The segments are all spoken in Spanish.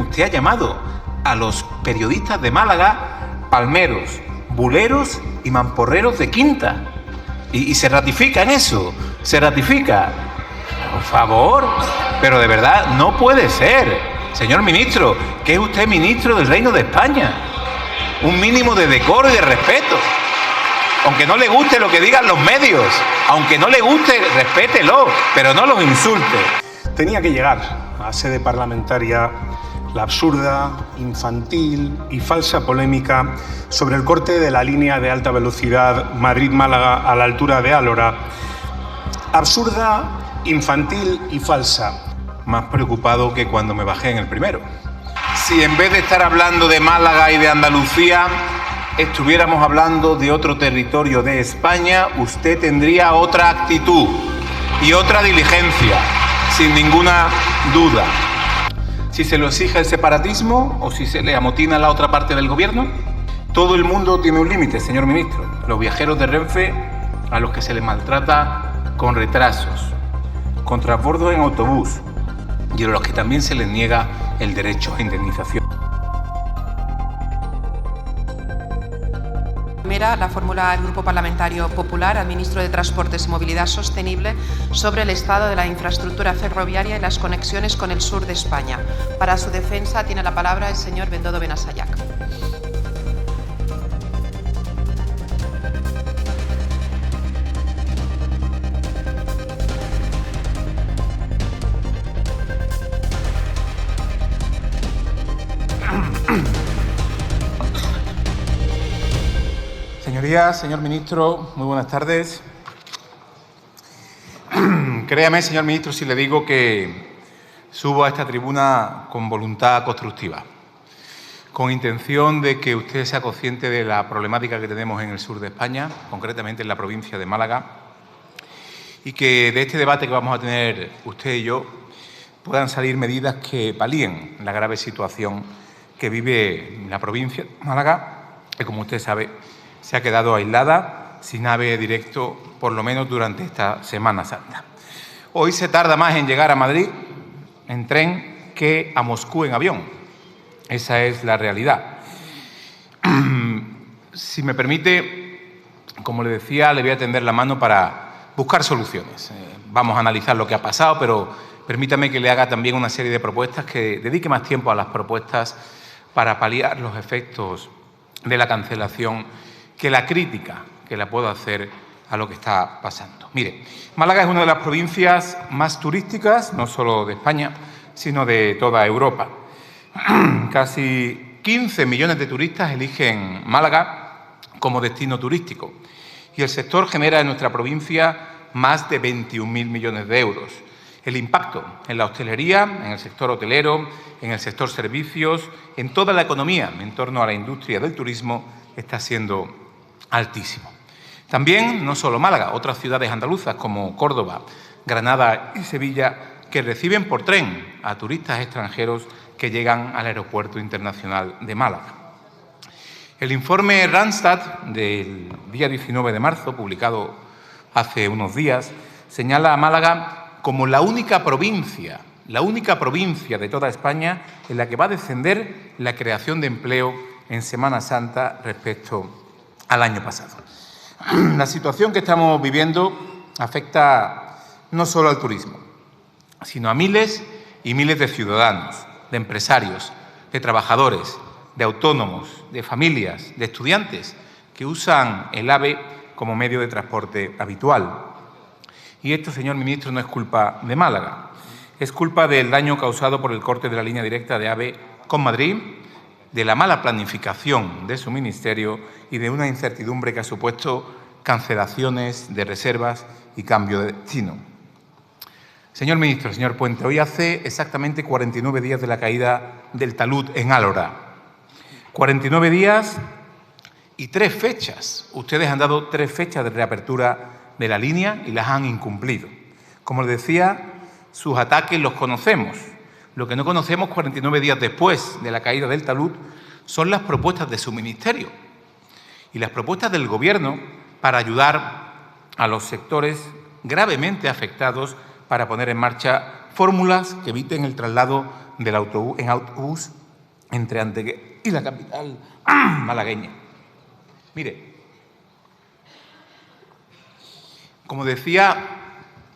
usted ha llamado a los periodistas de Málaga palmeros, buleros y mamporreros de quinta. Y se ratifica en eso, se ratifica. Por favor, pero de verdad no puede ser. Señor ministro, que es usted ministro del Reino de España. Un mínimo de decoro y de respeto. Aunque no le guste lo que digan los medios, aunque no le guste, respételo, pero no los insulte. Tenía que llegar a sede parlamentaria la absurda, infantil y falsa polémica sobre el corte de la línea de alta velocidad Madrid-Málaga a la altura de Álora. Absurda, infantil y falsa. Más preocupado que cuando me bajé en el primero. Si en vez de estar hablando de Málaga y de Andalucía, estuviéramos hablando de otro territorio de España, usted tendría otra actitud y otra diligencia, sin ninguna duda. Si se lo exige el separatismo o si se le amotina la otra parte del gobierno, todo el mundo tiene un límite, señor ministro. Los viajeros de Renfe, a los que se les maltrata con retrasos, con transbordos en autobús y a los que también se les niega el derecho a indemnización. Primera, la fórmula del Grupo Parlamentario Popular al ministro de Transportes y Movilidad Sostenible sobre el estado de la infraestructura ferroviaria y las conexiones con el sur de España. Para su defensa tiene la palabra el señor Bendodo Benasayac. Señorías, señor ministro, muy buenas tardes. Créame, señor ministro, si le digo que subo a esta tribuna con voluntad constructiva, con intención de que usted sea consciente de la problemática que tenemos en el sur de España, concretamente en la provincia de Málaga, y que de este debate que vamos a tener usted y yo puedan salir medidas que palíen la grave situación que vive la provincia de Málaga, que, como usted sabe, se ha quedado aislada, sin AVE directo, por lo menos durante esta Semana Santa. Hoy se tarda más en llegar a Madrid en tren que a Moscú en avión. Esa es la realidad. Si me permite, como le decía, le voy a tender la mano para buscar soluciones. Vamos a analizar lo que ha pasado, pero permítame que le haga también una serie de propuestas, que dedique más tiempo a las propuestas para paliar los efectos de la cancelación que la crítica que la puedo hacer a lo que está pasando. Mire, Málaga es una de las provincias más turísticas, no solo de España, sino de toda Europa. Casi 15 millones de turistas eligen Málaga como destino turístico y el sector genera en nuestra provincia más de 21.000 millones de euros. El impacto en la hostelería, en el sector hotelero, en el sector servicios, en toda la economía en torno a la industria del turismo está siendo altísimo. También, no solo Málaga, otras ciudades andaluzas como Córdoba, Granada y Sevilla, que reciben por tren a turistas extranjeros que llegan al Aeropuerto Internacional de Málaga. El informe Randstad del día 19 de marzo, publicado hace unos días, señala a Málaga como la única provincia de toda España en la que va a descender la creación de empleo en Semana Santa respecto al año pasado. La situación que estamos viviendo afecta no solo al turismo, sino a miles y miles de ciudadanos, de empresarios, de trabajadores, de autónomos, de familias, de estudiantes que usan el AVE como medio de transporte habitual. Y esto, señor ministro, no es culpa de Málaga, es culpa del daño causado por el corte de la línea directa de AVE con Madrid, de la mala planificación de su ministerio y de una incertidumbre que ha supuesto cancelaciones de reservas y cambio de destino. Señor ministro, señor Puente, hoy hace exactamente 49 días de la caída del talud en Álora. 49 días y 3 fechas. Ustedes han dado 3 fechas de reapertura de la línea y las han incumplido. Como les decía, sus ataques los conocemos. Lo que no conocemos 49 días después de la caída del talud son las propuestas de su ministerio y las propuestas del Gobierno para ayudar a los sectores gravemente afectados, para poner en marcha fórmulas que eviten el traslado del autobús entre Antequera y la capital malagueña. Mire, como decía,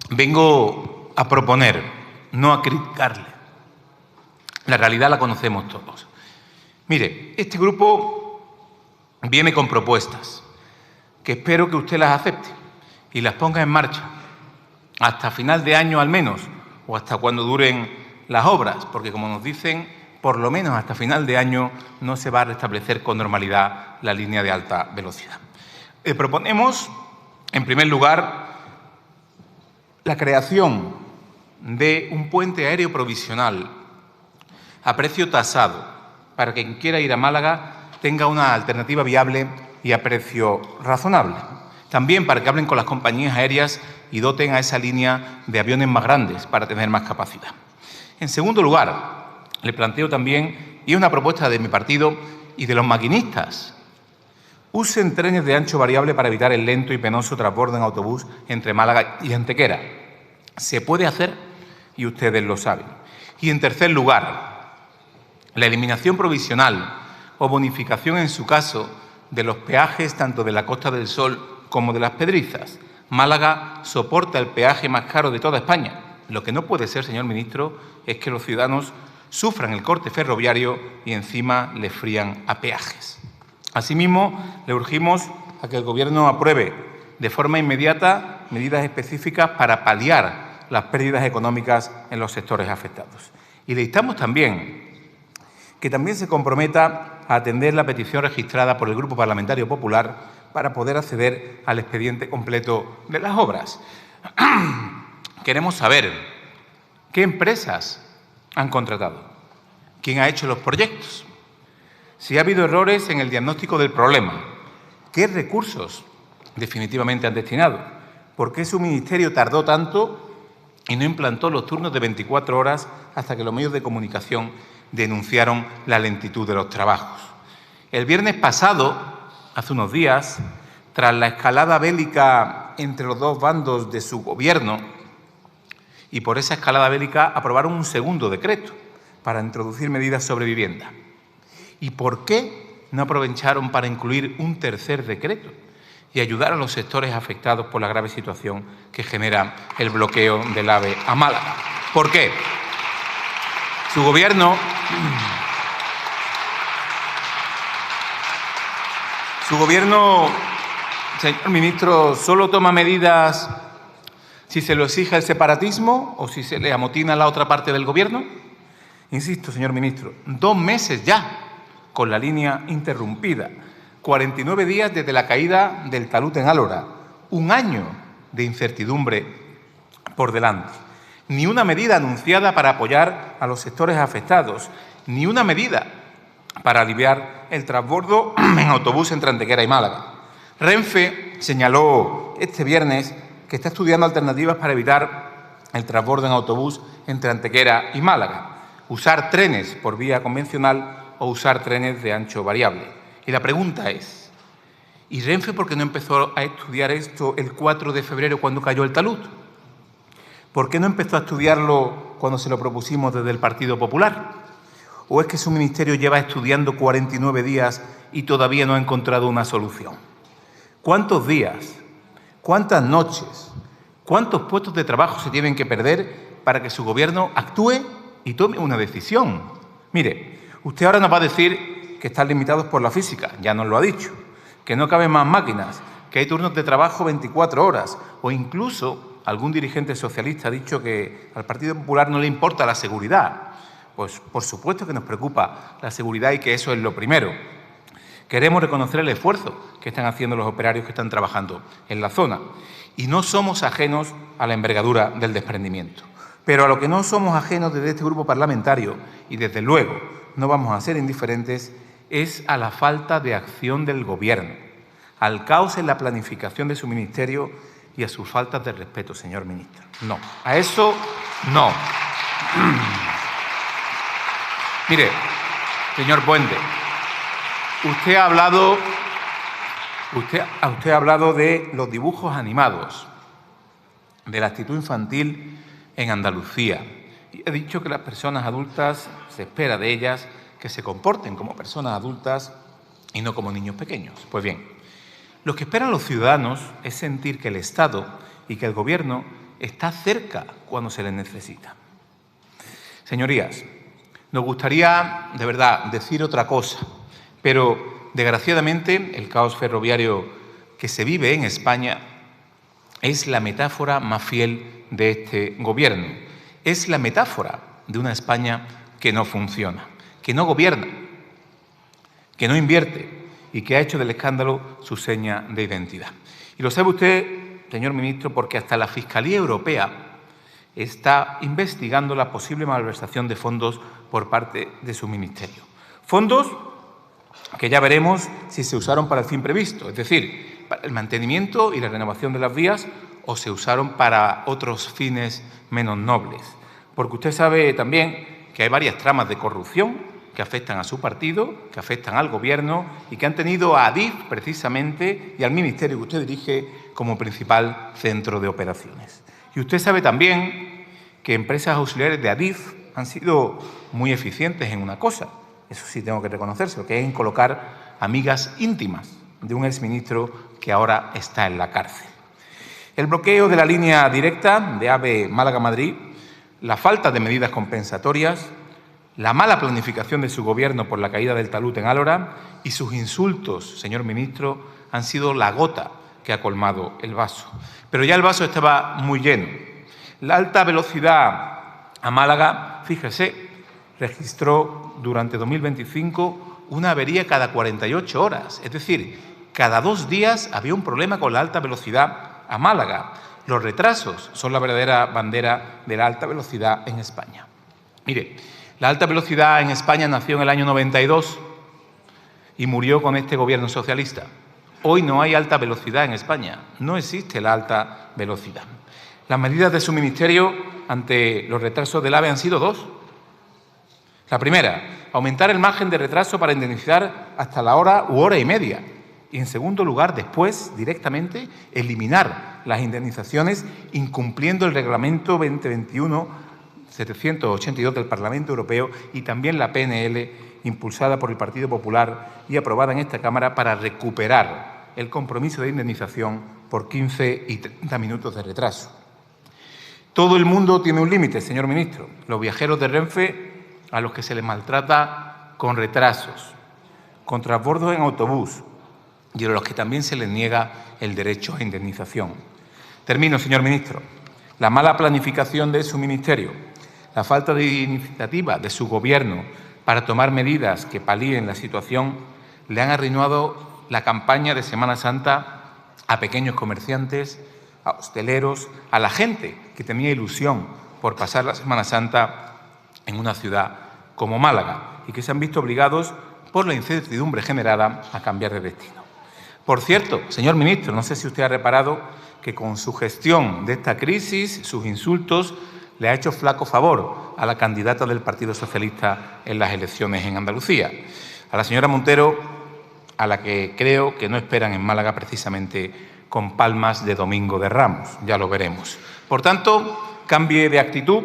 vengo a proponer, no a criticarle. La realidad la conocemos todos. Mire, este grupo viene con propuestas que espero que usted las acepte y las ponga en marcha hasta final de año al menos, o hasta cuando duren las obras, porque como nos dicen, por lo menos hasta final de año no se va a restablecer con normalidad la línea de alta velocidad. Proponemos, en primer lugar, la creación de un puente aéreo provisional a precio tasado para que quien quiera ir a Málaga tenga una alternativa viable y a precio razonable. También para que hablen con las compañías aéreas y doten a esa línea de aviones más grandes para tener más capacidad. En segundo lugar, le planteo también, y es una propuesta de mi partido y de los maquinistas, usen trenes de ancho variable para evitar el lento y penoso transbordo en autobús entre Málaga y Antequera. Se puede hacer y ustedes lo saben. Y en tercer lugar, la eliminación provisional o bonificación, en su caso, de los peajes tanto de la Costa del Sol como de las Pedrizas. Málaga soporta el peaje más caro de toda España. Lo que no puede ser, señor ministro, es que los ciudadanos sufran el corte ferroviario y encima les frían a peajes. Asimismo, le urgimos a que el Gobierno apruebe de forma inmediata medidas específicas para paliar las pérdidas económicas en los sectores afectados. Y le instamos también que también se comprometa a atender la petición registrada por el Grupo Parlamentario Popular para poder acceder al expediente completo de las obras. Queremos saber qué empresas han contratado, quién ha hecho los proyectos, si ha habido errores en el diagnóstico del problema, qué recursos definitivamente han destinado, por qué su ministerio tardó tanto y no implantó los turnos de 24 horas hasta que los medios de comunicación denunciaron la lentitud de los trabajos. El viernes pasado, hace unos días, tras la escalada bélica entre los dos bandos de su Gobierno, y por esa escalada bélica aprobaron un segundo decreto para introducir medidas sobre vivienda. ¿Y por qué no aprovecharon para incluir un tercer decreto y ayudar a los sectores afectados por la grave situación que genera el bloqueo del AVE a Málaga? ¿Por qué? Su Gobierno señor ministro, solo toma medidas si se lo exige el separatismo o si se le amotina a la otra parte del Gobierno. Insisto, señor ministro, 2 meses ya con la línea interrumpida, 49 días desde la caída del talud en Álora, 1 año de incertidumbre por delante. Ni una medida anunciada para apoyar a los sectores afectados, ni una medida para aliviar el transbordo en autobús entre Antequera y Málaga. Renfe señaló este viernes que está estudiando alternativas para evitar el transbordo en autobús entre Antequera y Málaga, usar trenes por vía convencional o usar trenes de ancho variable. Y la pregunta es, ¿y Renfe por qué no empezó a estudiar esto el 4 de febrero cuando cayó el talud? ¿Por qué no empezó a estudiarlo cuando se lo propusimos desde el Partido Popular? ¿O es que su ministerio lleva estudiando 49 días y todavía no ha encontrado una solución? ¿Cuántos días, cuántas noches, cuántos puestos de trabajo se tienen que perder para que su Gobierno actúe y tome una decisión? Mire, usted ahora nos va a decir que están limitados por la física, ya nos lo ha dicho, que no caben más máquinas, que hay turnos de trabajo 24 horas, o incluso algún dirigente socialista ha dicho que al Partido Popular no le importa la seguridad. Pues por supuesto que nos preocupa la seguridad y que eso es lo primero. Queremos reconocer el esfuerzo que están haciendo los operarios que están trabajando en la zona y no somos ajenos a la envergadura del desprendimiento. Pero a lo que no somos ajenos desde este grupo parlamentario y desde luego no vamos a ser indiferentes es a la falta de acción del Gobierno, al caos en la planificación de su ministerio y a sus faltas de respeto, señor ministro. No, a eso no. Mire, señor Puente, usted ha hablado de los dibujos animados, de la actitud infantil en Andalucía. y ha dicho que las personas adultas se espera de ellas que se comporten como personas adultas y no como niños pequeños. Pues bien, lo que esperan los ciudadanos es sentir que el Estado y que el Gobierno está cerca cuando se les necesita. Señorías, nos gustaría, de verdad, decir otra cosa, pero desgraciadamente el caos ferroviario que se vive en España es la metáfora más fiel de este Gobierno. Es la metáfora de una España que no funciona, que no gobierna, que no invierte y que ha hecho del escándalo su seña de identidad. Y lo sabe usted, señor ministro, porque hasta la Fiscalía Europea está investigando la posible malversación de fondos por parte de su ministerio. Fondos que ya veremos si se usaron para el fin previsto, es decir, para el mantenimiento y la renovación de las vías, o se usaron para otros fines menos nobles. Porque usted sabe también que hay varias tramas de corrupción que afectan a su partido, que afectan al Gobierno y que han tenido a Adif, precisamente, y al ministerio que usted dirige como principal centro de operaciones. Y usted sabe también que empresas auxiliares de Adif han sido muy eficientes en una cosa, eso sí tengo que reconocérselo, que es en colocar amigas íntimas de un exministro que ahora está en la cárcel. El bloqueo de la línea directa de AVE Málaga-Madrid, la falta de medidas compensatorias, la mala planificación de su Gobierno por la caída del talud en Álora y sus insultos, señor ministro, han sido la gota que ha colmado el vaso. Pero ya el vaso estaba muy lleno. La alta velocidad a Málaga, fíjese, registró durante 2025 una avería cada 48 horas. Es decir, cada 2 días había un problema con la alta velocidad a Málaga. Los retrasos son la verdadera bandera de la alta velocidad en España. Mire, la alta velocidad en España nació en el año 92 y murió con este Gobierno socialista. Hoy no hay alta velocidad en España, no existe la alta velocidad. Las medidas de su ministerio ante los retrasos del AVE han sido 2. La primera, aumentar el margen de retraso para indemnizar hasta la hora u hora y media. Y, en segundo lugar, después, directamente, eliminar las indemnizaciones incumpliendo el Reglamento 2021-782 del Parlamento Europeo y también la PNL impulsada por el Partido Popular y aprobada en esta Cámara para recuperar el compromiso de indemnización por 15 y 30 minutos de retraso. Todo el mundo tiene un límite, señor ministro. Los viajeros de Renfe, a los que se les maltrata con retrasos, con transbordos en autobús y a los que también se les niega el derecho a indemnización. Termino, señor ministro. La mala planificación de su ministerio, la falta de iniciativa de su Gobierno para tomar medidas que palíen la situación, le han arruinado la campaña de Semana Santa a pequeños comerciantes, a hosteleros, a la gente que tenía ilusión por pasar la Semana Santa en una ciudad como Málaga y que se han visto obligados por la incertidumbre generada a cambiar de destino. Por cierto, señor ministro, no sé si usted ha reparado que con su gestión de esta crisis, sus insultos, le ha hecho flaco favor a la candidata del Partido Socialista en las elecciones en Andalucía, a la señora Montero, a la que creo que no esperan en Málaga precisamente con palmas de Domingo de Ramos, ya lo veremos. Por tanto, cambie de actitud,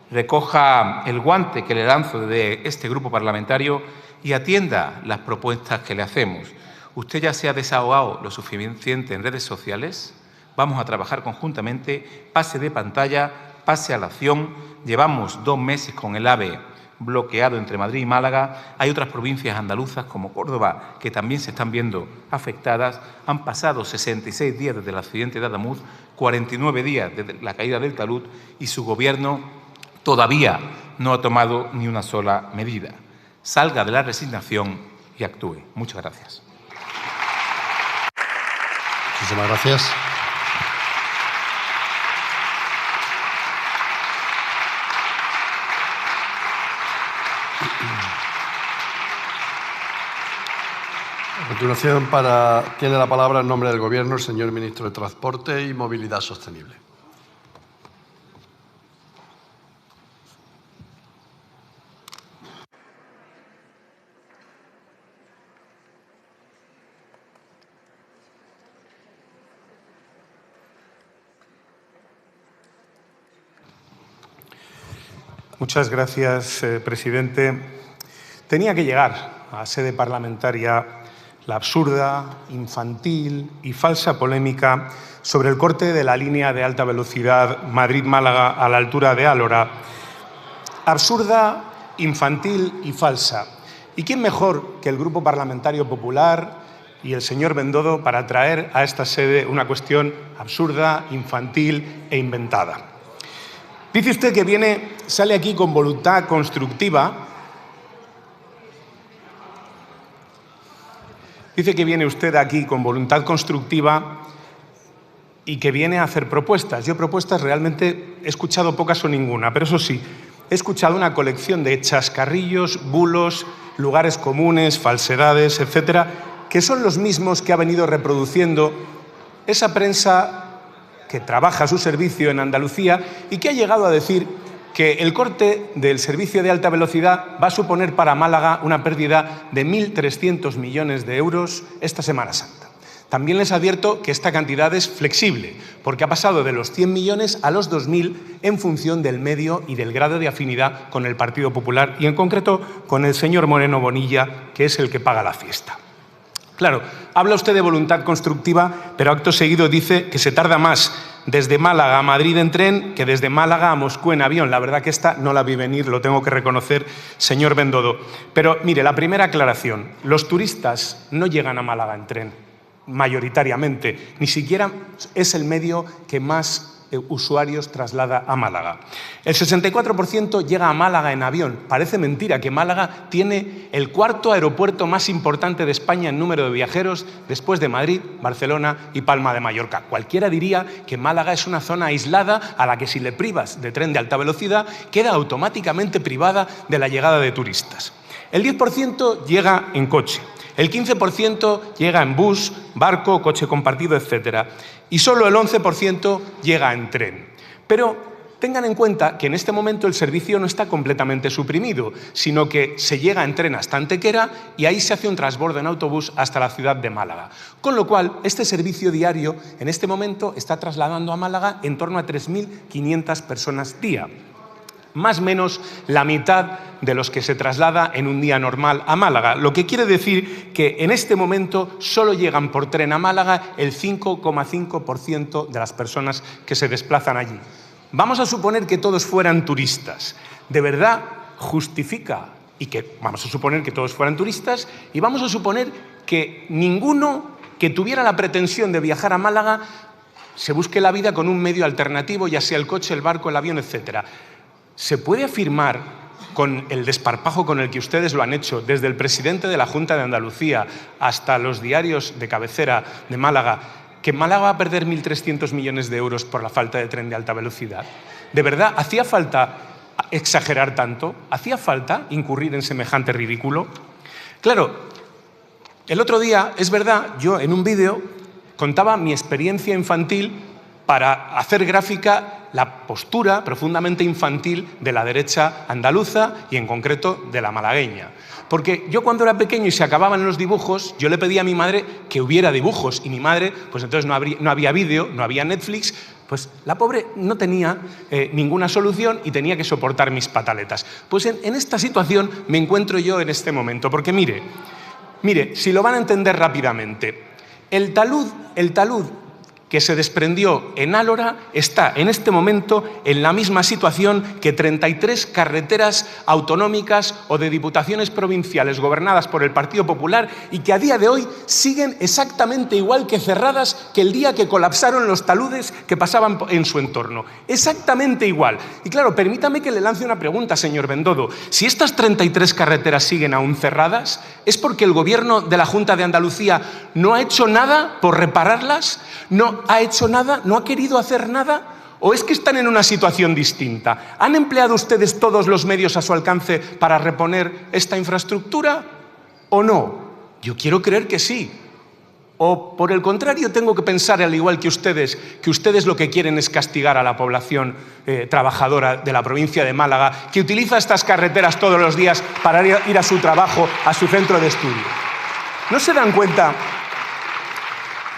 recoja el guante que le lanzo desde este grupo parlamentario y atienda las propuestas que le hacemos. Usted ya se ha desahogado lo suficiente en redes sociales, vamos a trabajar conjuntamente, pase de pantalla, pase a la acción. Llevamos 2 meses con el AVE bloqueado entre Madrid y Málaga. Hay otras provincias andaluzas como Córdoba que también se están viendo afectadas. Han pasado 66 días desde el accidente de Adamuz, 49 días desde la caída del talud y su Gobierno todavía no ha tomado ni una sola medida. Salga de la resignación y actúe. Muchas gracias. Muchísimas gracias. A continuación, tiene la palabra en nombre del Gobierno el señor Ministro de Transporte y Movilidad Sostenible. Muchas gracias, presidente. Tenía que llegar a sede parlamentaria la absurda, infantil y falsa polémica sobre el corte de la línea de alta velocidad Madrid-Málaga a la altura de Álora. Absurda, infantil y falsa. ¿Y quién mejor que el Grupo Parlamentario Popular y el señor Bendodo para traer a esta sede una cuestión absurda, infantil e inventada? Dice usted que sale aquí con voluntad constructiva. Dice que viene usted aquí con voluntad constructiva y que viene a hacer propuestas. Yo propuestas realmente he escuchado pocas o ninguna, pero eso sí, he escuchado una colección de chascarrillos, bulos, lugares comunes, falsedades, etcétera, que son los mismos que ha venido reproduciendo esa prensa que trabaja a su servicio en Andalucía y que ha llegado a decir que el corte del servicio de alta velocidad va a suponer para Málaga una pérdida de 1.300 millones de euros esta Semana Santa. También les advierto que esta cantidad es flexible, porque ha pasado de los 100 millones a los 2.000 en función del medio y del grado de afinidad con el Partido Popular y, en concreto, con el señor Moreno Bonilla, que es el que paga la fiesta. Claro, habla usted de voluntad constructiva, pero acto seguido dice que se tarda más desde Málaga a Madrid en tren que desde Málaga a Moscú en avión. La verdad que esta no la vi venir, lo tengo que reconocer, señor Bendodo. Pero mire, la primera aclaración, los turistas no llegan a Málaga en tren, mayoritariamente, ni siquiera es el medio que más usuarios traslada a Málaga. El 64% llega a Málaga en avión. Parece mentira que Málaga tiene el cuarto aeropuerto más importante de España en número de viajeros después de Madrid, Barcelona y Palma de Mallorca. Cualquiera diría que Málaga es una zona aislada a la que si le privas de tren de alta velocidad queda automáticamente privada de la llegada de turistas. El 10% llega en coche. El 15% llega en bus, barco, coche compartido, etc. Y solo el 11% llega en tren. Pero tengan en cuenta que en este momento el servicio no está completamente suprimido, sino que se llega en tren hasta Antequera y ahí se hace un transbordo en autobús hasta la ciudad de Málaga. Con lo cual, este servicio diario en este momento está trasladando a Málaga en torno a 3.500 personas día. Más o menos la mitad de los que se traslada en un día normal a Málaga, lo que quiere decir que en este momento solo llegan por tren a Málaga el 5,5% de las personas que se desplazan allí. Vamos a suponer que todos fueran turistas. ¿De verdad justifica? Vamos a suponer que todos fueran turistas y vamos a suponer que ninguno que tuviera la pretensión de viajar a Málaga se busque la vida con un medio alternativo, ya sea el coche, el barco, el avión, etcétera. ¿Se puede afirmar con el desparpajo con el que ustedes lo han hecho, desde el presidente de la Junta de Andalucía hasta los diarios de cabecera de Málaga, que Málaga va a perder 1.300 millones de euros por la falta de tren de alta velocidad? ¿De verdad hacía falta exagerar tanto? ¿Hacía falta incurrir en semejante ridículo? Claro, el otro día, es verdad, yo en un vídeo contaba mi experiencia infantil para hacer gráfica la postura profundamente infantil de la derecha andaluza y en concreto de la malagueña. Porque yo cuando era pequeño y se acababan los dibujos, yo le pedía a mi madre que hubiera dibujos y mi madre, pues entonces no había vídeo, no había Netflix, pues la pobre no tenía ninguna solución y tenía que soportar mis pataletas. Pues en esta situación me encuentro yo en este momento, porque mire, si lo van a entender rápidamente, el talud que se desprendió en Álora está en este momento en la misma situación que 33 carreteras autonómicas o de diputaciones provinciales gobernadas por el Partido Popular y que a día de hoy siguen exactamente igual que cerradas que el día que colapsaron los taludes que pasaban en su entorno. Exactamente igual. Y claro, permítame que le lance una pregunta, señor Bendodo. Si estas 33 carreteras siguen aún cerradas, ¿es porque el Gobierno de la Junta de Andalucía no ha hecho nada por repararlas? ¿No ha hecho nada? ¿No ha querido hacer nada? ¿O es que están en una situación distinta? ¿Han empleado ustedes todos los medios a su alcance para reponer esta infraestructura o no? Yo quiero creer que sí. O, por el contrario, tengo que pensar, al igual que ustedes lo que quieren es castigar a la población trabajadora de la provincia de Málaga, que utiliza estas carreteras todos los días para ir a su trabajo, a su centro de estudio. ¿No se dan cuenta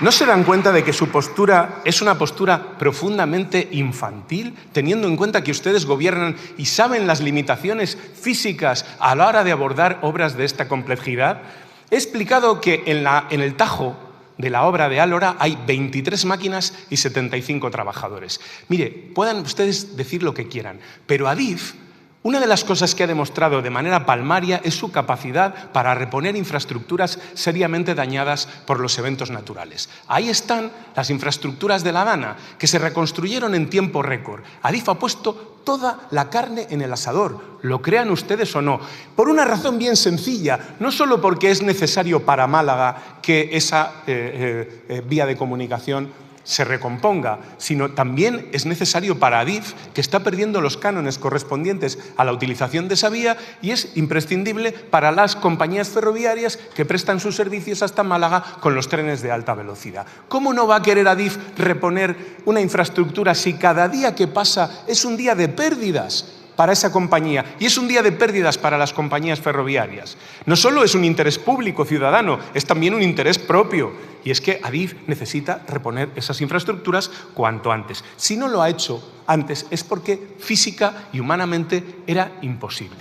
¿No se dan cuenta de que su postura es una postura profundamente infantil, teniendo en cuenta que ustedes gobiernan y saben las limitaciones físicas a la hora de abordar obras de esta complejidad? He explicado que en el Tajo de la obra de Álora hay 23 máquinas y 75 trabajadores. Mire, puedan ustedes decir lo que quieran, pero Adif, una de las cosas que ha demostrado de manera palmaria es su capacidad para reponer infraestructuras seriamente dañadas por los eventos naturales. Ahí están las infraestructuras de La Dana, que se reconstruyeron en tiempo récord. Adif ha puesto toda la carne en el asador, lo crean ustedes o no, por una razón bien sencilla, no solo porque es necesario para Málaga que esa vía de comunicación se recomponga, sino también es necesario para Adif, que está perdiendo los cánones correspondientes a la utilización de esa vía, y es imprescindible para las compañías ferroviarias que prestan sus servicios hasta Málaga con los trenes de alta velocidad. ¿Cómo no va a querer Adif reponer una infraestructura si cada día que pasa es un día de pérdidas para esa compañía y es un día de pérdidas para las compañías ferroviarias? No solo es un interés público ciudadano, es también un interés propio. Y es que Adif necesita reponer esas infraestructuras cuanto antes. Si no lo ha hecho antes es porque física y humanamente era imposible.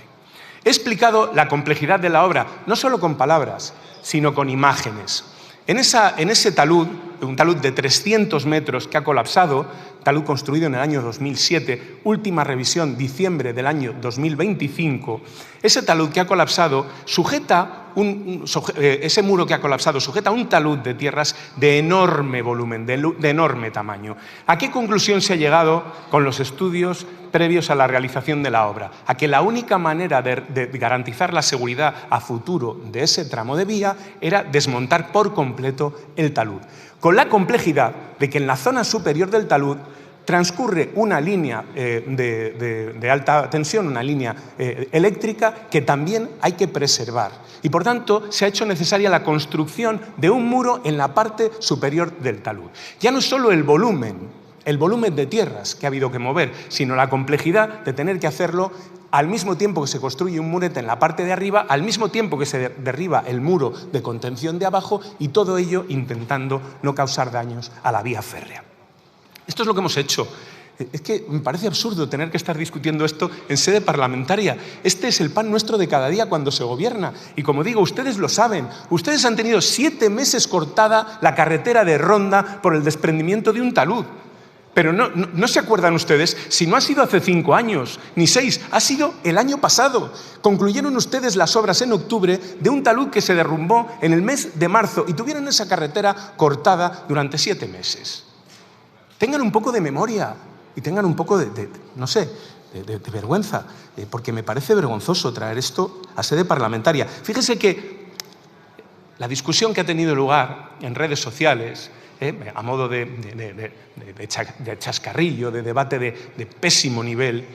He explicado la complejidad de la obra, no solo con palabras, sino con imágenes. En ese talud, un talud de 300 metros que ha colapsado, talud construido en el año 2007, última revisión diciembre del año 2025, ese talud que ha colapsado ese muro que ha colapsado sujeta un talud de tierras de enorme volumen, de enorme tamaño. ¿A qué conclusión se ha llegado con los estudios previos a la realización de la obra? A que la única manera de garantizar la seguridad a futuro de ese tramo de vía era desmontar por completo el talud, con la complejidad de que en la zona superior del talud transcurre una línea de alta tensión, una línea eléctrica que también hay que preservar. Y por tanto se ha hecho necesaria la construcción de un muro en la parte superior del talud. Ya no es solo el volumen de tierras que ha habido que mover, sino la complejidad de tener que hacerlo al mismo tiempo que se construye un murete en la parte de arriba, al mismo tiempo que se derriba el muro de contención de abajo, y todo ello intentando no causar daños a la vía férrea. Esto es lo que hemos hecho. Es que me parece absurdo tener que estar discutiendo esto en sede parlamentaria. Este es el pan nuestro de cada día cuando se gobierna. Y como digo, ustedes lo saben. Ustedes han tenido 7 meses cortada la carretera de Ronda por el desprendimiento de un talud. Pero no se acuerdan ustedes, si no ha sido hace 5 años, ni 6, ha sido el año pasado. Concluyeron ustedes las obras en octubre de un talud que se derrumbó en el mes de marzo y tuvieron esa carretera cortada durante 7 meses. Tengan un poco de memoria y tengan un poco de vergüenza, porque me parece vergonzoso traer esto a sede parlamentaria. Fíjese que la discusión que ha tenido lugar en redes sociales, a modo de chascarrillo, de debate de pésimo nivel,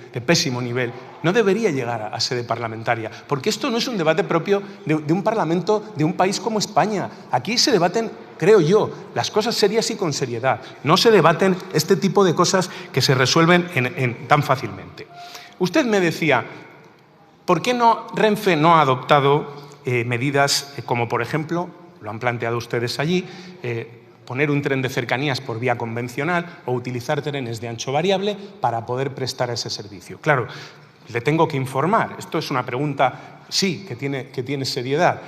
no debería llegar a sede parlamentaria, porque esto no es un debate propio de un parlamento de un país como España. Aquí se debaten, creo yo, las cosas serias y con seriedad. No se debaten este tipo de cosas que se resuelven tan fácilmente. Usted me decía, ¿por qué Renfe no ha adoptado medidas como, por ejemplo, lo han planteado ustedes allí, poner un tren de cercanías por vía convencional o utilizar trenes de ancho variable para poder prestar ese servicio? Claro, le tengo que informar. Esto es una pregunta, sí, que tiene seriedad.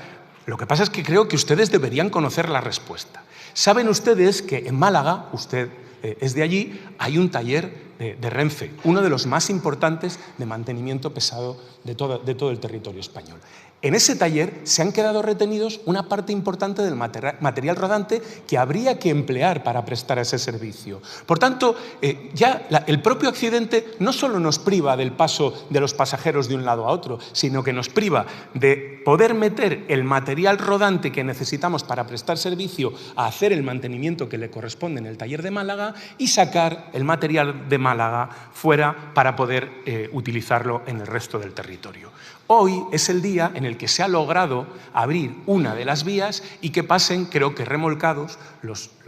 Lo que pasa es que creo que ustedes deberían conocer la respuesta. Saben ustedes que en Málaga, usted es de allí, hay un taller de Renfe, uno de los más importantes de mantenimiento pesado de todo el territorio español. En ese taller se han quedado retenidos una parte importante del material rodante que habría que emplear para prestar ese servicio. Por tanto, el propio accidente no solo nos priva del paso de los pasajeros de un lado a otro, sino que nos priva de poder meter el material rodante que necesitamos para prestar servicio a hacer el mantenimiento que le corresponde en el taller de Málaga y sacar el material de Málaga fuera para poder utilizarlo en el resto del territorio. Hoy es el día en el que se ha logrado abrir una de las vías y que pasen, creo que remolcados,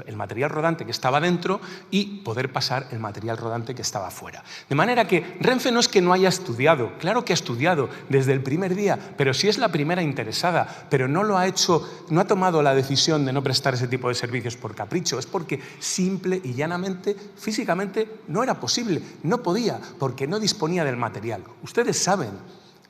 el material rodante que estaba dentro y poder pasar el material rodante que estaba fuera. De manera que Renfe no es que no haya estudiado, claro que ha estudiado desde el primer día, pero sí es la primera interesada, pero no lo ha hecho, no ha tomado la decisión de no prestar ese tipo de servicios por capricho, es porque simple y llanamente, físicamente, no era posible, no podía, porque no disponía del material. Ustedes saben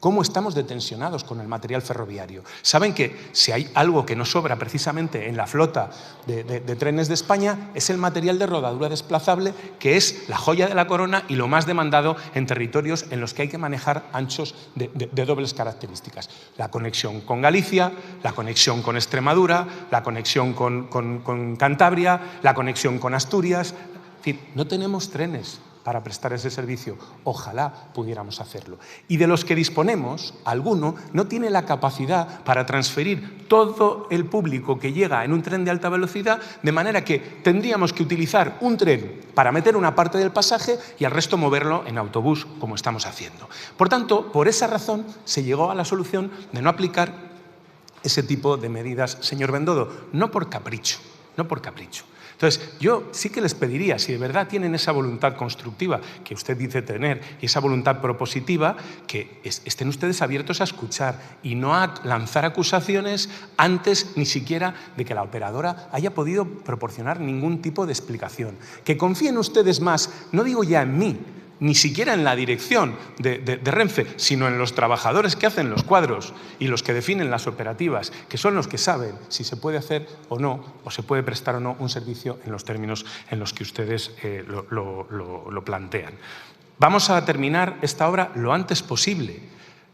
cómo estamos de tensionados con el material ferroviario. Saben que si hay algo que no sobra precisamente en la flota de trenes de España es el material de rodadura desplazable, que es la joya de la corona y lo más demandado en territorios en los que hay que manejar anchos de dobles características. La conexión con Galicia, la conexión con Extremadura, la conexión con Cantabria, la conexión con Asturias. Es decir, no tenemos trenes para prestar ese servicio. Ojalá pudiéramos hacerlo. Y de los que disponemos, alguno no tiene la capacidad para transferir todo el público que llega en un tren de alta velocidad, de manera que tendríamos que utilizar un tren para meter una parte del pasaje y al resto moverlo en autobús, como estamos haciendo. Por tanto, por esa razón se llegó a la solución de no aplicar ese tipo de medidas, señor Bendodo, no por capricho, no por capricho. Entonces, yo sí que les pediría, si de verdad tienen esa voluntad constructiva que usted dice tener y esa voluntad propositiva, que estén ustedes abiertos a escuchar y no a lanzar acusaciones antes ni siquiera de que la operadora haya podido proporcionar ningún tipo de explicación. Que confíen ustedes más, no digo ya en mí, ni siquiera en la dirección de Renfe, sino en los trabajadores que hacen los cuadros y los que definen las operativas, que son los que saben si se puede hacer o no, o se puede prestar o no un servicio en los términos en los que ustedes lo plantean. Vamos a terminar esta obra lo antes posible,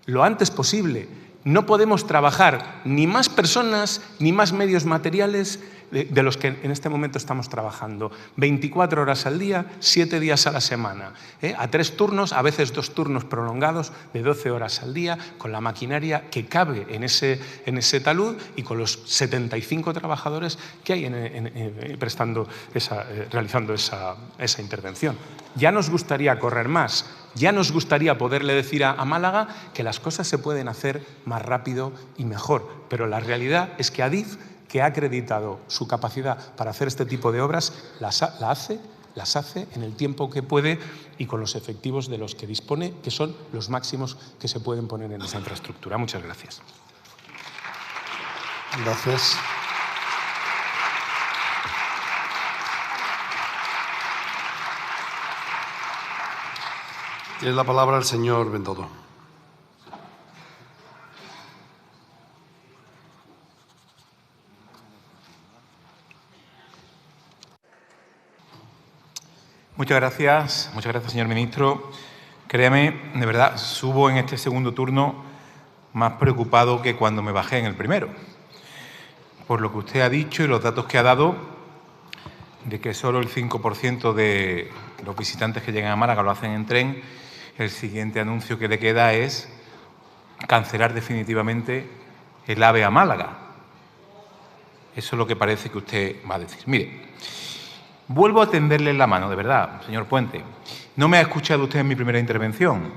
lo antes posible. No podemos trabajar ni más personas ni más medios materiales de los que en este momento estamos trabajando. 24 horas al día, 7 días a la semana, a 3 turnos, a veces 2 turnos prolongados de 12 horas al día, con la maquinaria que cabe en ese talud y con los 75 trabajadores que hay realizando esa intervención. Ya nos gustaría correr más, ya nos gustaría poderle decir a Málaga que las cosas se pueden hacer más rápido y mejor, pero la realidad es que Adif, que ha acreditado su capacidad para hacer este tipo de obras, las hace en el tiempo que puede y con los efectivos de los que dispone, que son los máximos que se pueden poner en esa infraestructura. Muchas gracias. Gracias. Tiene la palabra el señor Bendodo. Muchas gracias, señor ministro. Créame, de verdad, subo en este segundo turno más preocupado que cuando me bajé en el primero. Por lo que usted ha dicho y los datos que ha dado, de que solo el 5% de los visitantes que llegan a Málaga lo hacen en tren, el siguiente anuncio que le queda es cancelar definitivamente el AVE a Málaga. Eso es lo que parece que usted va a decir. Mire, vuelvo a tenderle la mano, de verdad, señor Puente. No me ha escuchado usted en mi primera intervención.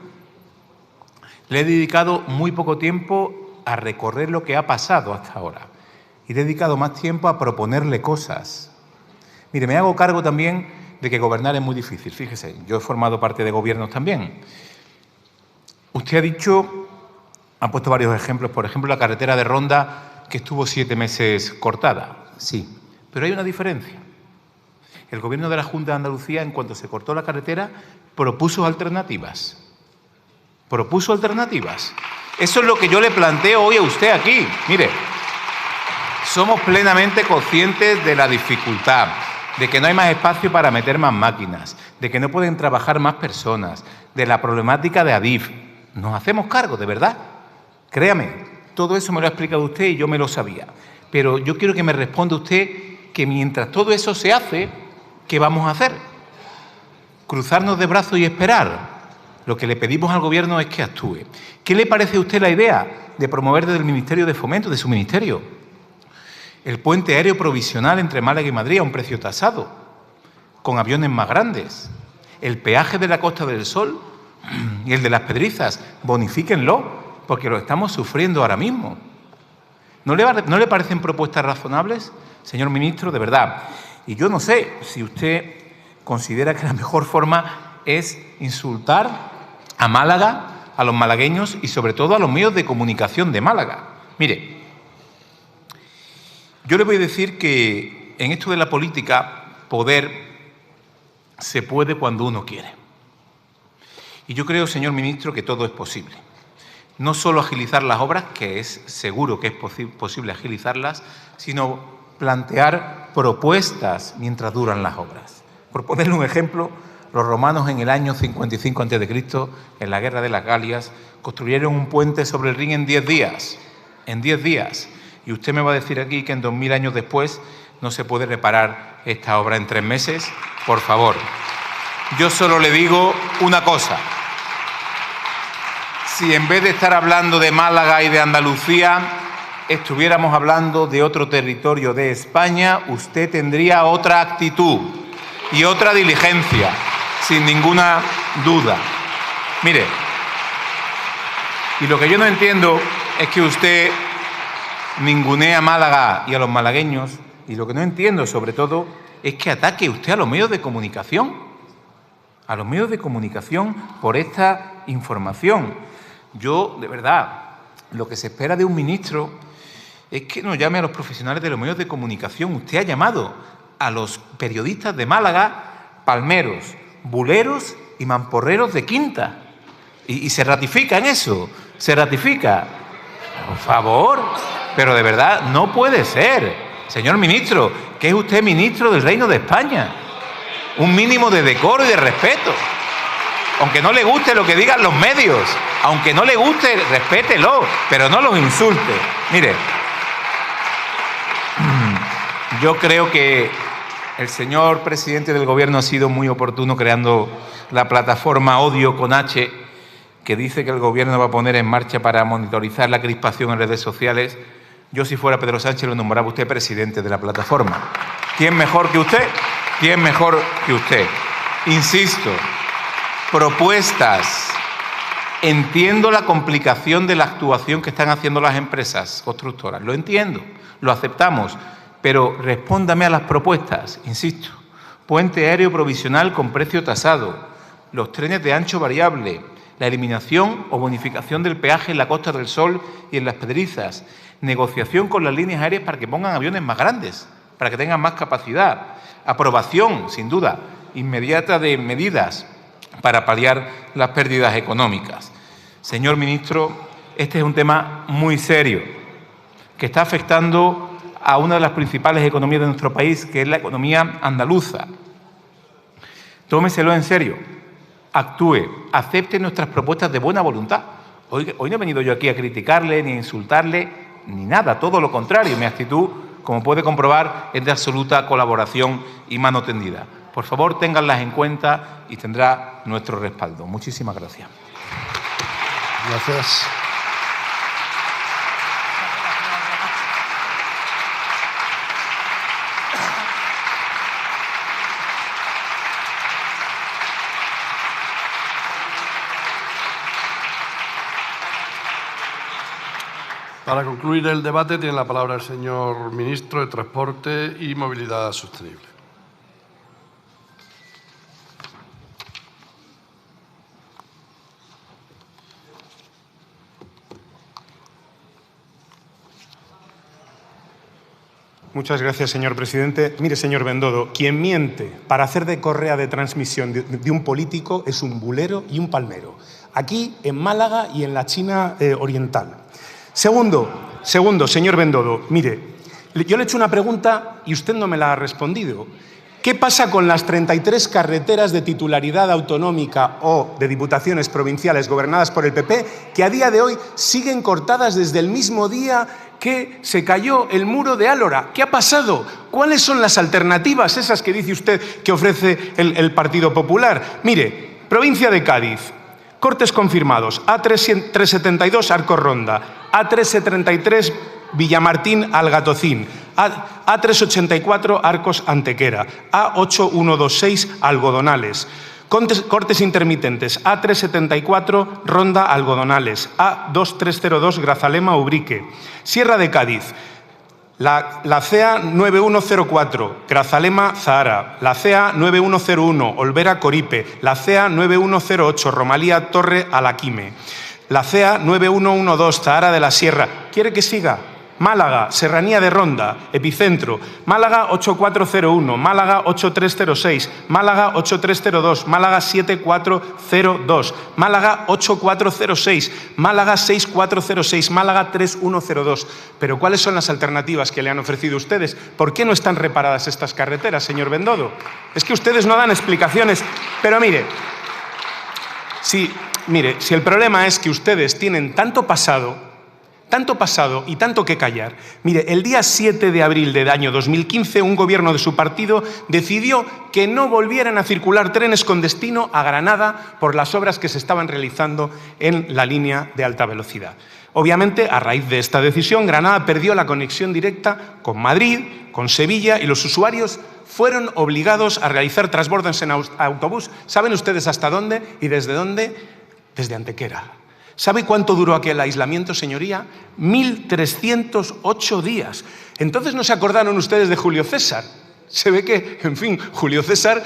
Le he dedicado muy poco tiempo a recorrer lo que ha pasado hasta ahora. Y he dedicado más tiempo a proponerle cosas. Mire, me hago cargo también de que gobernar es muy difícil. Fíjese, yo he formado parte de gobiernos también. Usted ha dicho, ha puesto varios ejemplos, por ejemplo, la carretera de Ronda, que estuvo 7 meses cortada. Sí, pero hay una diferencia. El Gobierno de la Junta de Andalucía, en cuanto se cortó la carretera, propuso alternativas. Propuso alternativas. Eso es lo que yo le planteo hoy a usted aquí. Mire, somos plenamente conscientes de la dificultad, de que no hay más espacio para meter más máquinas, de que no pueden trabajar más personas, de la problemática de Adif. Nos hacemos cargo, de verdad. Créame, todo eso me lo ha explicado usted y yo me lo sabía. Pero yo quiero que me responda usted que mientras todo eso se hace, ¿qué vamos a hacer? ¿Cruzarnos de brazos y esperar? Lo que le pedimos al Gobierno es que actúe. ¿Qué le parece a usted la idea de promover desde el Ministerio de Fomento, de su ministerio, el puente aéreo provisional entre Málaga y Madrid a un precio tasado, con aviones más grandes? El peaje de la Costa del Sol y el de Las Pedrizas, bonifíquenlo porque lo estamos sufriendo ahora mismo. ¿No le parecen propuestas razonables, señor ministro? De verdad. Y yo no sé si usted considera que la mejor forma es insultar a Málaga, a los malagueños y sobre todo a los medios de comunicación de Málaga. Mire, yo le voy a decir que en esto de la política, poder se puede cuando uno quiere. Y yo creo, señor ministro, que todo es posible. No solo agilizar las obras, que es seguro que es posible agilizarlas, sino plantear propuestas mientras duran las obras. Por ponerle un ejemplo, los romanos en el año 55 a.C., en la Guerra de las Galias, construyeron un puente sobre el Rin en 10 días. En 10 días. Y usted me va a decir aquí que en 2000 años después no se puede reparar esta obra en 3 meses. Por favor. Yo solo le digo una cosa. Si en vez de estar hablando de Málaga y de Andalucía, estuviéramos hablando de otro territorio de España, usted tendría otra actitud y otra diligencia, sin ninguna duda. Mire, y lo que yo no entiendo es que usted ningunea a Málaga y a los malagueños, y lo que no entiendo sobre todo es que ataque usted a los medios de comunicación, por esta información. Yo, de verdad, lo que se espera de un ministro es que nos llame a los profesionales de los medios de comunicación. Usted ha llamado a los periodistas de Málaga palmeros, buleros y mamporreros de quinta. Y se ratifica en eso, se ratifica. Por favor, pero de verdad no puede ser, señor ministro, que es usted ministro del Reino de España. Un mínimo de decoro y de respeto. Aunque no le guste lo que digan los medios, aunque no le guste, respételo, pero no los insulte. Mire, yo creo que el señor presidente del Gobierno ha sido muy oportuno creando la plataforma Odio con H, que dice que el Gobierno va a poner en marcha para monitorizar la crispación en redes sociales. Yo, si fuera Pedro Sánchez, lo nombraba usted presidente de la plataforma. ¿Quién mejor que usted? ¿Quién mejor que usted? Insisto, propuestas. Entiendo la complicación de la actuación que están haciendo las empresas constructoras. Lo entiendo, lo aceptamos, pero respóndame a las propuestas. Insisto, puente aéreo provisional con precio tasado, los trenes de ancho variable, la eliminación o bonificación del peaje en la Costa del Sol y en Las Pedrizas, negociación con las líneas aéreas para que pongan aviones más grandes, para que tengan más capacidad, aprobación, sin duda, inmediata de medidas para paliar las pérdidas económicas. Señor ministro, este es un tema muy serio que está afectando a una de las principales economías de nuestro país, que es la economía andaluza. Tómeselo en serio, actúe, acepte nuestras propuestas de buena voluntad. Hoy no he venido yo aquí a criticarle, ni a insultarle, ni nada, todo lo contrario. Mi actitud, como puede comprobar, es de absoluta colaboración y mano tendida. Por favor, ténganlas en cuenta y tendrá nuestro respaldo. Muchísimas gracias. Gracias. Para concluir el debate tiene la palabra el señor ministro de Transporte y Movilidad Sostenible. Muchas gracias, señor presidente. Mire, señor Bendodo, quien miente para hacer de correa de transmisión de un político es un bulero y un palmero. Aquí, en Málaga y en la China oriental. Segundo, señor Bendodo, mire, yo le he hecho una pregunta y usted no me la ha respondido. ¿Qué pasa con las 33 carreteras de titularidad autonómica o de diputaciones provinciales gobernadas por el PP que a día de hoy siguen cortadas desde el mismo día que se cayó el muro de Álora? ¿Qué ha pasado? ¿Cuáles son las alternativas esas que dice usted que ofrece el Partido Popular? Mire, provincia de Cádiz, cortes confirmados, A372 Arcos Ronda, A373 Villamartín Algatocín, A384 Arcos Antequera, A8126 Algodonales. Cortes intermitentes, A374, Ronda Algodonales, A2302, Grazalema Ubrique. Sierra de Cádiz, la CEA 9104, Grazalema Zahara, la CEA 9101, Olvera Coripe, la CEA 9108, Romalía Torre Alaquime, la CEA 9112, Zahara de la Sierra. ¿Quiere que siga? Málaga, Serranía de Ronda, Epicentro, Málaga 8401, Málaga 8306, Málaga 8302, Málaga 7402, Málaga 8406, Málaga 6406, Málaga 3102. Pero ¿cuáles son las alternativas que le han ofrecido ustedes? ¿Por qué no están reparadas estas carreteras, señor Bendodo? Es que ustedes no dan explicaciones. Pero mire, si el problema es que ustedes tienen tanto pasado y tanto que callar. Mire, el día 7 de abril del año 2015, un gobierno de su partido decidió que no volvieran a circular trenes con destino a Granada por las obras que se estaban realizando en la línea de alta velocidad. Obviamente, a raíz de esta decisión, Granada perdió la conexión directa con Madrid, con Sevilla, y los usuarios fueron obligados a realizar transbordos en autobús. ¿Saben ustedes hasta dónde y desde dónde? Desde Antequera. ¿Sabe cuánto duró aquel aislamiento, señoría? 1.308 días. Entonces no se acordaron ustedes de Julio César. Se ve que, en fin, Julio César,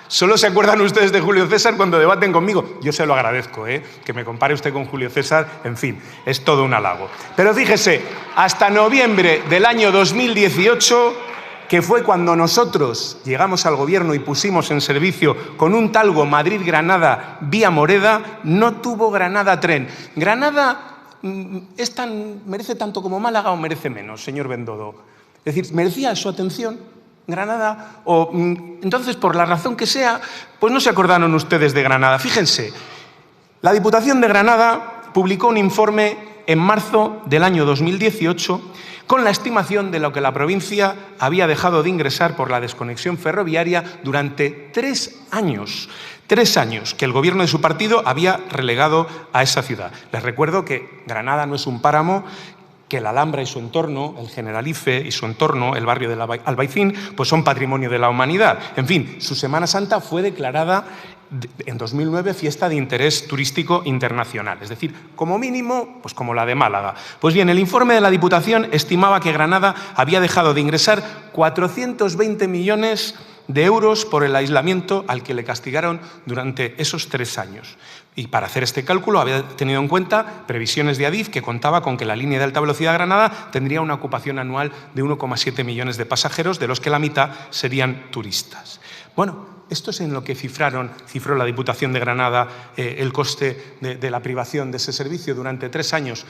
solo se acuerdan ustedes de Julio César cuando debaten conmigo. Yo se lo agradezco, que me compare usted con Julio César, en fin, es todo un halago. Pero fíjese, hasta noviembre del año 2018... que fue cuando nosotros llegamos al gobierno y pusimos en servicio con un talgo Madrid-Granada vía Moreda, no tuvo Granada tren. ¿Granada merece tanto como Málaga o merece menos, señor Bendodo? Es decir, ¿merecía su atención Granada? Entonces, por la razón que sea, pues no se acordaron ustedes de Granada. Fíjense, la Diputación de Granada publicó un informe en marzo del año 2018 con la estimación de lo que la provincia había dejado de ingresar por la desconexión ferroviaria durante 3 años. 3 años que el gobierno de su partido había relegado a esa ciudad. Les recuerdo que Granada no es un páramo, que la Alhambra y su entorno, el Generalife y su entorno, el barrio del Albaicín, pues son patrimonio de la humanidad. En fin, su Semana Santa fue declarada en 2009 fiesta de interés turístico internacional, es decir, como mínimo, pues como la de Málaga. Pues bien, el informe de la Diputación estimaba que Granada había dejado de ingresar 420 millones de euros por el aislamiento al que le castigaron durante esos 3 años. Y para hacer este cálculo había tenido en cuenta previsiones de Adif, que contaba con que la línea de alta velocidad Granada tendría una ocupación anual de 1,7 millones de pasajeros, de los que la mitad serían turistas. Bueno, esto es en lo que cifró la Diputación de Granada el coste de la privación de ese servicio durante 3 años.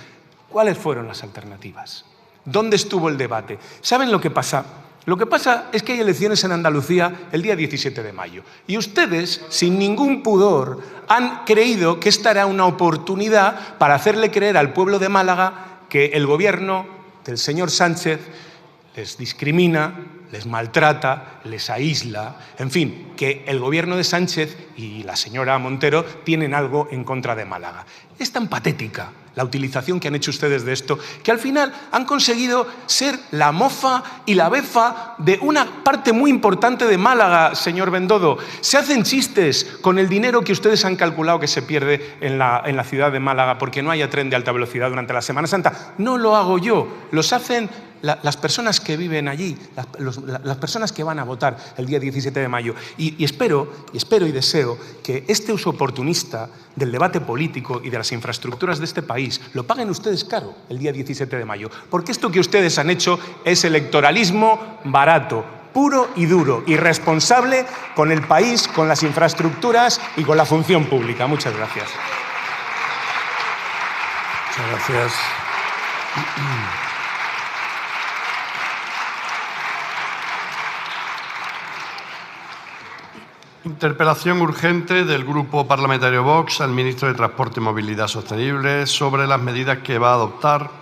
¿Cuáles fueron las alternativas? ¿Dónde estuvo el debate? ¿Saben lo que pasa? Lo que pasa es que hay elecciones en Andalucía el día 17 de mayo y ustedes, sin ningún pudor, han creído que esta era una oportunidad para hacerle creer al pueblo de Málaga que el gobierno del señor Sánchez les discrimina, les maltrata, les aísla, en fin, que el gobierno de Sánchez y la señora Montero tienen algo en contra de Málaga. Es tan patética la utilización que han hecho ustedes de esto, que al final han conseguido ser la mofa y la befa de una parte muy importante de Málaga, señor Bendodo. Se hacen chistes con el dinero que ustedes han calculado que se pierde en la ciudad de Málaga porque no haya tren de alta velocidad durante la Semana Santa. No lo hago yo, los hacen las personas que viven allí, las personas que van a votar el día 17 de mayo. Y espero y deseo que este uso oportunista del debate político y de las infraestructuras de este país lo paguen ustedes caro el día 17 de mayo, porque esto que ustedes han hecho es electoralismo barato, puro y duro, irresponsable con el país, con las infraestructuras y con la función pública. Muchas gracias. Muchas gracias. Interpelación urgente del Grupo Parlamentario Vox al ministro de Transporte y Movilidad Sostenible sobre las medidas que va a adoptar